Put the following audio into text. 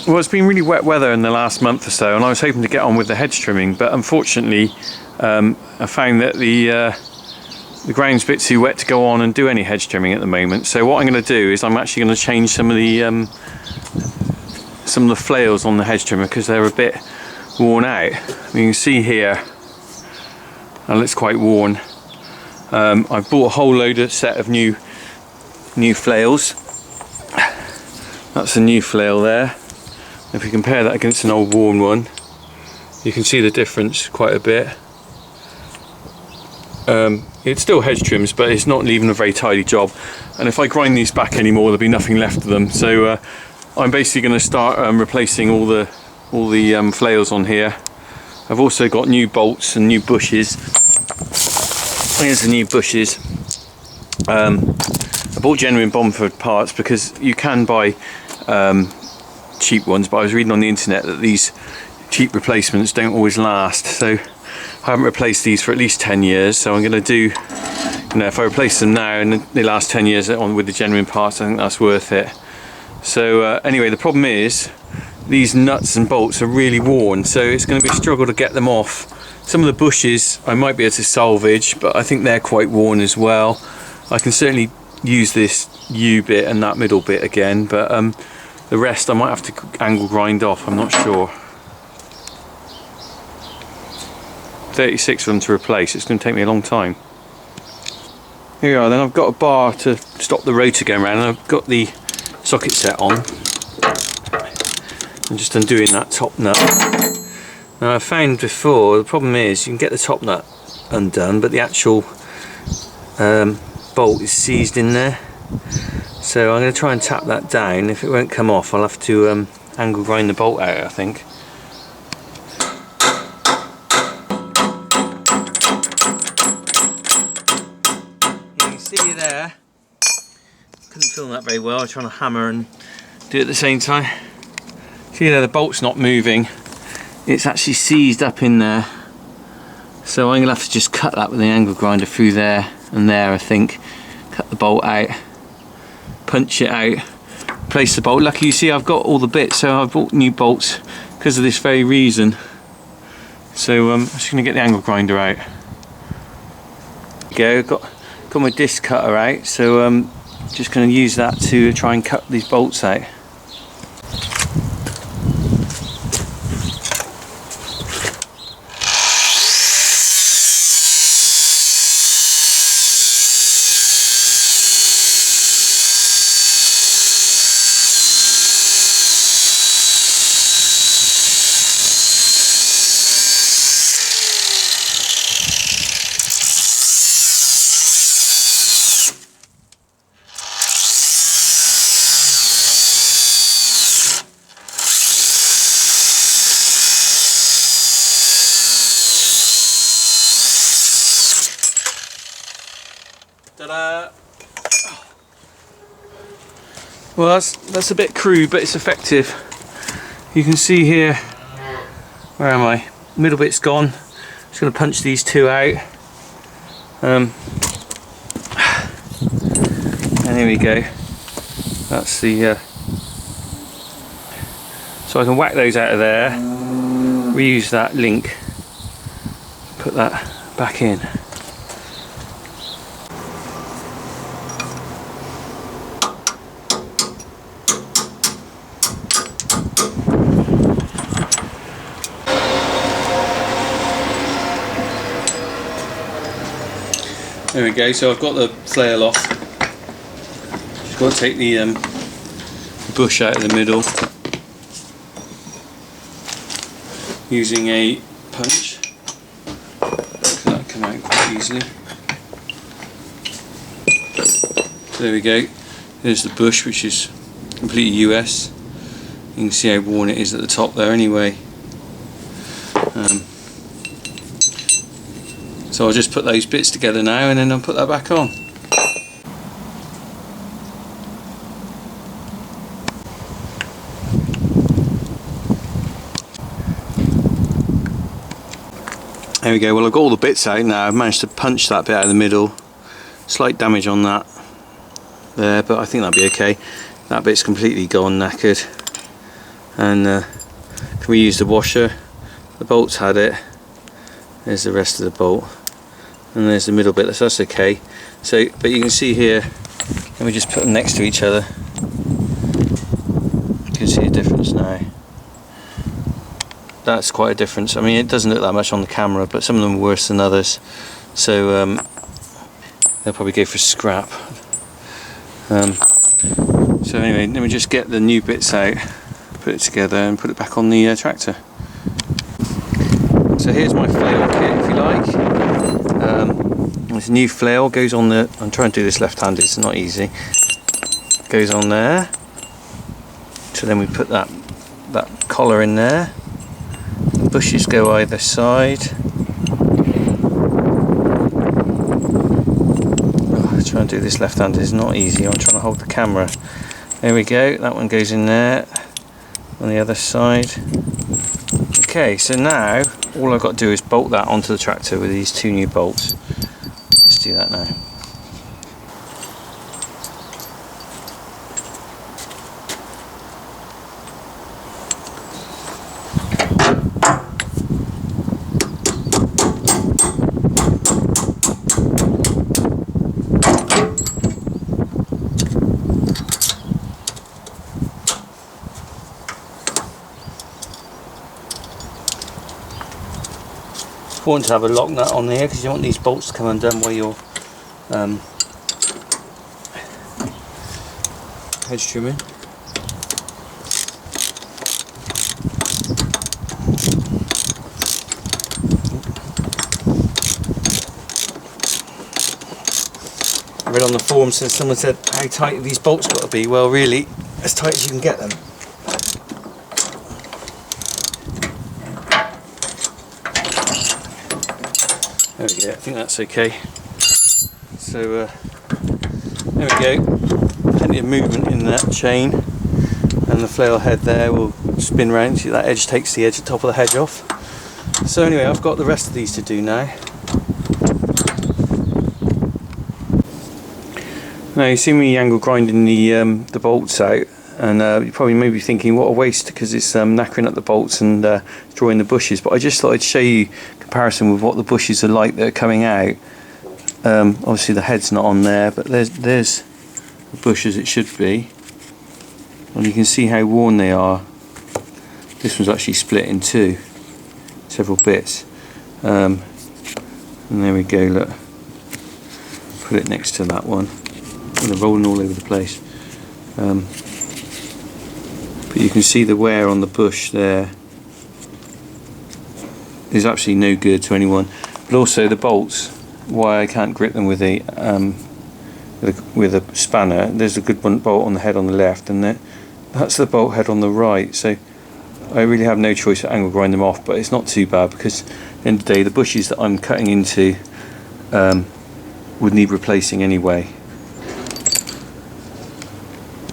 Well, it's been really wet weather in the last month or so, and I was hoping to get on with the hedge trimming, but unfortunately I found that the ground's a bit too wet to go on and do any hedge trimming at the moment. So what I'm going to do is I'm actually going to change some of the flails on the hedge trimmer because they're a bit worn out. You can see here, it looks quite worn. I've bought a whole set of new flails. That's a new flail there. If we compare that against an old worn one, you can see the difference quite a bit. It's still hedge trims, but it's not leaving a very tidy job, and if I grind these back anymore there'll be nothing left of them. So I'm basically going to start replacing all the flails on here. I've also got new bolts and new bushes. Here's the new bushes. I bought genuine Bomford parts because you can buy cheap ones, but I was reading on the internet that these cheap replacements don't always last, so I haven't replaced these for at least 10 years. So I'm going to do, if I replace them now and they last 10 years on with the genuine parts, I think that's worth it. So anyway, the problem is these nuts and bolts are really worn, so it's going to be a struggle to get them off. Some of the bushes I might be able to salvage, but I think they're quite worn as well. I can certainly use this U bit and that middle bit again, but the rest I might have to angle grind off, I'm not sure. 36 of them to replace, it's going to take me a long time. Here we are then, I've got a bar to stop the rotor going around, and I've got the socket set on. I'm just undoing that top nut. Now I found before, the problem is you can get the top nut undone, but the actual bolt is seized in there. So I'm going to try and tap that down. If it won't come off, I'll have to angle grind the bolt out, I think. You can see there, couldn't film that very well, I was trying to hammer and do it at the same time. See there, the bolt's not moving, it's actually seized up in there. So I'm going to have to just cut that with the angle grinder through there and there, I think. Cut the bolt out, punch it out, place the bolt. Lucky, you see I've got all the bits, so I've bought new bolts because of this very reason. So I'm just going to get the angle grinder out. Go, got my disc cutter out, so just going to use that to try and cut these bolts out. Ta-da! Well, that's a bit crude, but it's effective. You can see here, where am I? Middle bit's gone. Just going to punch these two out. And here we go. That's the. So I can whack those out of there. Reuse that link. Put that back in. There we go, so I've got the flail off. Just got to take the bush out of the middle using a punch. That come out quite easily. So there we go, there's the bush, which is completely US. You can see how worn it is at the top there anyway. So I'll just put those bits together now and then I'll put that back on. There we go, well I've got all the bits out now. I've managed to punch that bit out of the middle. Slight damage on that there, but I think that'll be okay. That bit's completely gone, knackered. and can reuse the washer. The bolts had it. There's the rest of the bolt, and there's the middle bit, so that's okay. So, but you can see here, let me just put them next to each other. You can see a difference now. That's quite a difference. I mean, it doesn't look that much on the camera, but some of them are worse than others. So they'll probably go for scrap. So anyway, let me just get the new bits out, put it together and put it back on the tractor. So here's my flail kit, if you like. This new flail goes on the, I'm trying to do this left-handed, it's not easy. Goes on there. So then we put that collar in there. The bushes go either side. Trying to do this left-handed is not easy. I'm trying to hold the camera. There we go, that one goes in there on the other side. Okay, so now all I've got to do is bolt that onto the tractor with these two new bolts. Let's do that now. Important to have a lock nut on there because you want these bolts to come undone while you're hedge trimming. I read on the forum, so someone said, how tight have these bolts got to be? Well, really, as tight as you can get them. There we go, I think that's okay. So there we go, plenty of movement in that chain, and the flail head there will spin round. See that edge takes the edge, the top of the hedge off. So anyway, I've got the rest of these to do now. Now you see me angle grinding the bolts out, and you probably may be thinking what a waste because it's knackering up the bolts and drawing the bushes, but I just thought I'd show you comparison with what the bushes are like that are coming out. Obviously the head's not on there, but there's the bush as it should be, and you can see how worn they are. This one's actually split in two, several bits, and there we go, look, put it next to that one, and they're rolling all over the place, but you can see the wear on the bush there is absolutely no good to anyone. But also the bolts, why I can't grip them with a spanner. There's a good bolt on the head on the left, and that's the bolt head on the right. So I really have no choice to angle grind them off, but it's not too bad because at the end of the day the bushes that I'm cutting into would need replacing anyway.